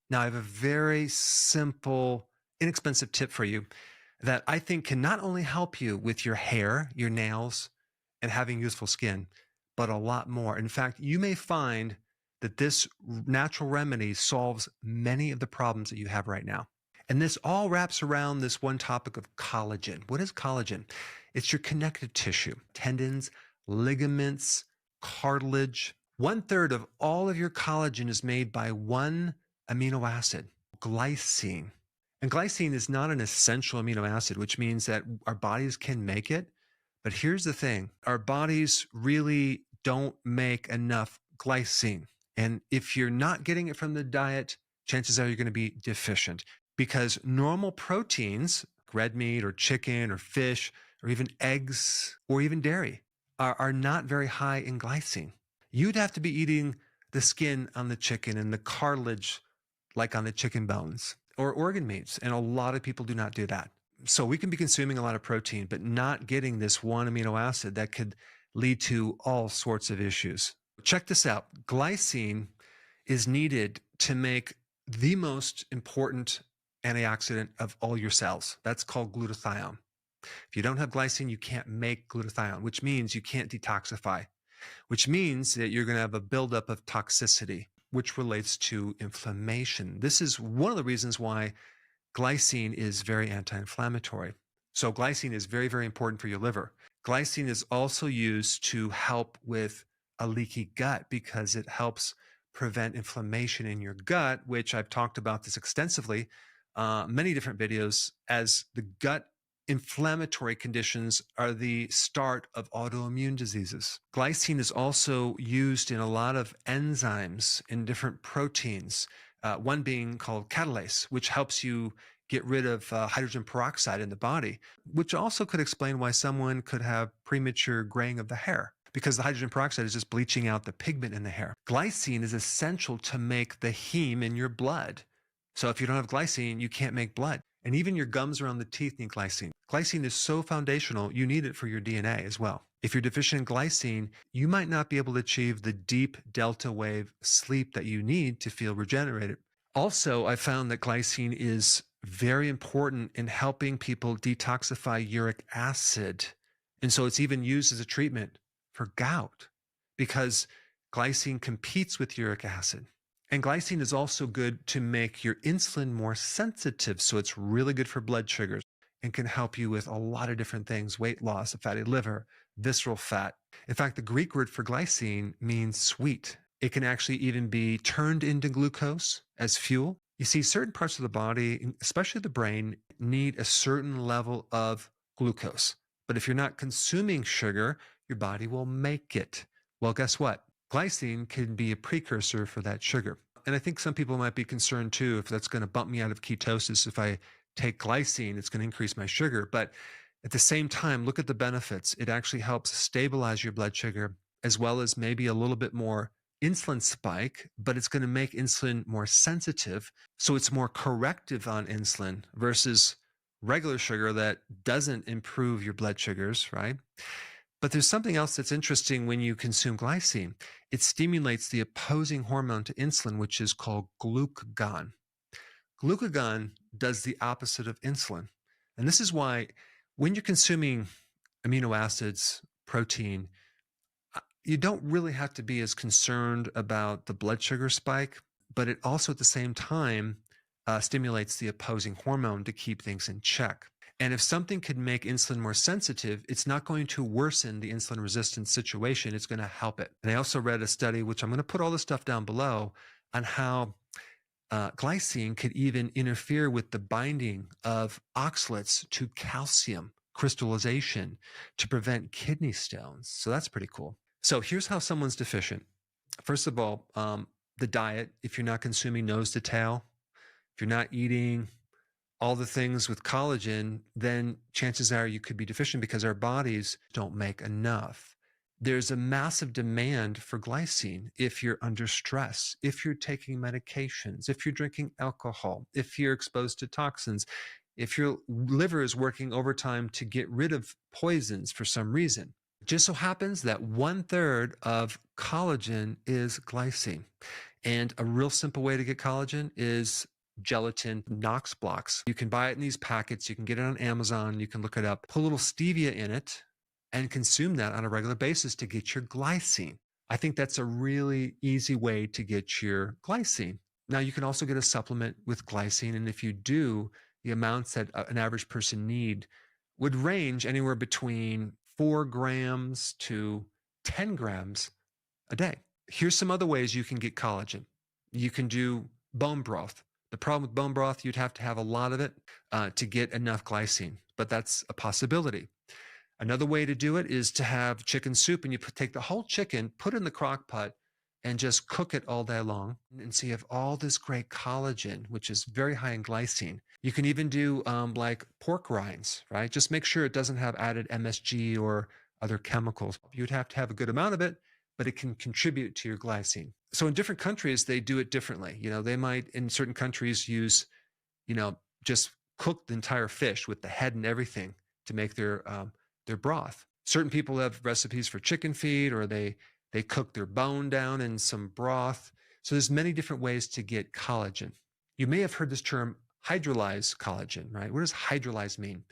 Now, I have a very simple, inexpensive tip for you that I think can not only help you with your hair, your nails, and having youthful skin, but a lot more. In fact, you may find that this natural remedy solves many of the problems that you have right now. And this all wraps around this one topic of collagen. What is collagen? It's your connective tissue, tendons, ligaments, cartilage. 1/3 of all of your collagen is made by one amino acid, glycine. And glycine is not an essential amino acid, which means that our bodies can make it. But here's the thing, our bodies really don't make enough glycine. And if you're not getting it from the diet, chances are you're going to be deficient because normal proteins, red meat or chicken or fish or even eggs or even dairy are not very high in glycine. You'd have to be eating the skin on the chicken and the cartilage like on the chicken bones or organ meats. And a lot of people do not do that. So we can be consuming a lot of protein, but not getting this one amino acid that could lead to all sorts of issues. Check this out. Glycine is needed to make the most important antioxidant of all your cells. That's called glutathione. If you don't have glycine, you can't make glutathione, which means you can't detoxify, which means that you're going to have a buildup of toxicity, which relates to inflammation. This is one of the reasons why glycine is very anti-inflammatory. So glycine is very, very important for your liver. Glycine is also used to help with a leaky gut because it helps prevent inflammation in your gut, which I've talked about this extensively, many different videos, as the gut inflammatory conditions are the start of autoimmune diseases. Glycine is also used in a lot of enzymes in different proteins, one being called catalase, which helps you get rid of hydrogen peroxide in the body, which also could explain why someone could have premature graying of the hair, because the hydrogen peroxide is just bleaching out the pigment in the hair. Glycine is essential to make the heme in your blood. So if you don't have glycine, you can't make blood. And even your gums around the teeth need glycine. Glycine is so foundational, you need it for your DNA as well. If you're deficient in glycine, you might not be able to achieve the deep delta wave sleep that you need to feel regenerated. Also, I found that glycine is very important in helping people detoxify uric acid. And so it's even used as a treatment for gout because glycine competes with uric acid. And glycine is also good to make your insulin more sensitive. So it's really good for blood sugars and can help you with a lot of different things, weight loss, a fatty liver, visceral fat. In fact, the Greek word for glycine means sweet. It can actually even be turned into glucose as fuel. You see, certain parts of the body, especially the brain, need a certain level of glucose. But if you're not consuming sugar, your body will make it. Well, guess what? Glycine can be a precursor for that sugar. And I think some people might be concerned too, if that's going to bump me out of ketosis. If I take glycine, it's going to increase my sugar. But at the same time, look at the benefits. It actually helps stabilize your blood sugar, as well as maybe a little bit more insulin spike, but it's going to make insulin more sensitive. So it's more corrective on insulin versus regular sugar that doesn't improve your blood sugars, right? But there's something else that's interesting when you consume glycine. It stimulates the opposing hormone to insulin, which is called glucagon. Glucagon does the opposite of insulin. And this is why when you're consuming amino acids, protein, you don't really have to be as concerned about the blood sugar spike, but it also at the same time stimulates the opposing hormone to keep things in check. And if something could make insulin more sensitive, it's not going to worsen the insulin resistance situation. It's going to help it. And I also read a study, which I'm going to put all this stuff down below, on how glycine could even interfere with the binding of oxalates to calcium crystallization to prevent kidney stones. So that's pretty cool. So here's how someone's deficient. First of all, the diet, if you're not consuming nose to tail, if you're not eating all the things with collagen, then chances are you could be deficient because our bodies don't make enough. There's a massive demand for glycine if you're under stress, if you're taking medications, if you're drinking alcohol, if you're exposed to toxins, if your liver is working overtime to get rid of poisons for some reason. It just so happens that 1/3 of collagen is glycine. And a real simple way to get collagen is gelatin Knox blocks. You can buy it in these packets. You can get it on Amazon. You can look it up. Put a little stevia in it and consume that on a regular basis to get your glycine. I think that's a really easy way to get your glycine. Now, you can also get a supplement with glycine. And if you do, the amounts that an average person need would range anywhere between 4 grams to 10 grams a day. Here's some other ways you can get collagen. You can do bone broth. The problem with bone broth, you'd have to have a lot of it to get enough glycine, but that's a possibility. Another way to do it is to have chicken soup, and you take the whole chicken, put it in the crock pot, and just cook it all day long. And so you have all this great collagen, which is very high in glycine. You can even do like pork rinds, right? Just make sure it doesn't have added MSG or other chemicals. You'd have to have a good amount of it, but it can contribute to your glycine. So in different countries, they do it differently. They might, in certain countries, use, just cook the entire fish with the head and everything to make their broth. Certain people have recipes for chicken feet, or they cook their bone down in some broth. So there's many different ways to get collagen. You may have heard this term hydrolyzed collagen, right? What does hydrolyze mean?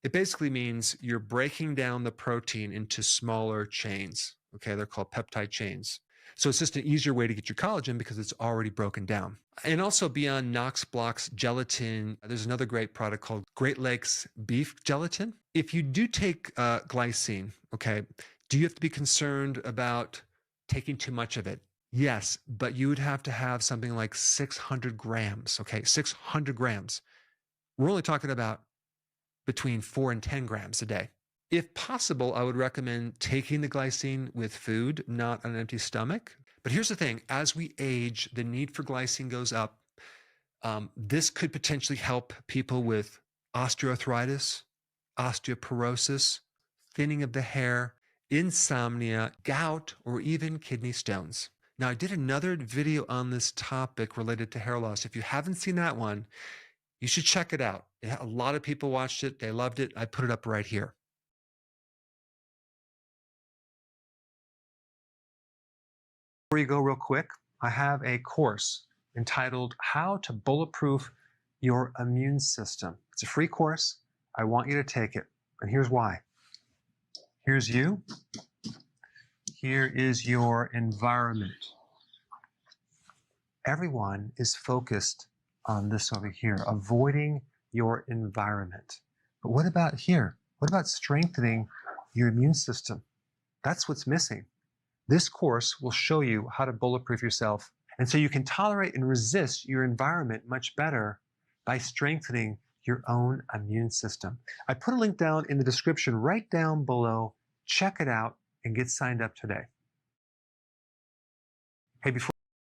It basically means you're breaking down the protein into smaller chains. Okay, they're called peptide chains. So it's just an easier way to get your collagen because it's already broken down. And also beyond Knox blocks gelatin, there's another great product called Great Lakes beef gelatin. If you do take glycine, okay, do you have to be concerned about taking too much of it? Yes, but you would have to have something like 600 grams, okay, 600 grams. We're only talking about between 4 and 10 grams a day. If possible, I would recommend taking the glycine with food, not on an empty stomach. But here's the thing, as we age, the need for glycine goes up. This could potentially help people with osteoarthritis, osteoporosis, thinning of the hair, insomnia, gout, or even kidney stones. Now, I did another video on this topic related to hair loss. If you haven't seen that one, you should check it out. A lot of people watched it. They loved it. I put it up right here. Before you go real quick, I have a course entitled How to Bulletproof Your Immune System. It's a free course. I want you to take it. And here's why. Here's you. Here is your environment. Everyone is focused on this over here, avoiding your environment. But what about here? What about strengthening your immune system? That's what's missing. This course will show you how to bulletproof yourself, and so you can tolerate and resist your environment much better by strengthening your own immune system. I put a link down in the description right down below. Check it out and get signed up today. Hey, before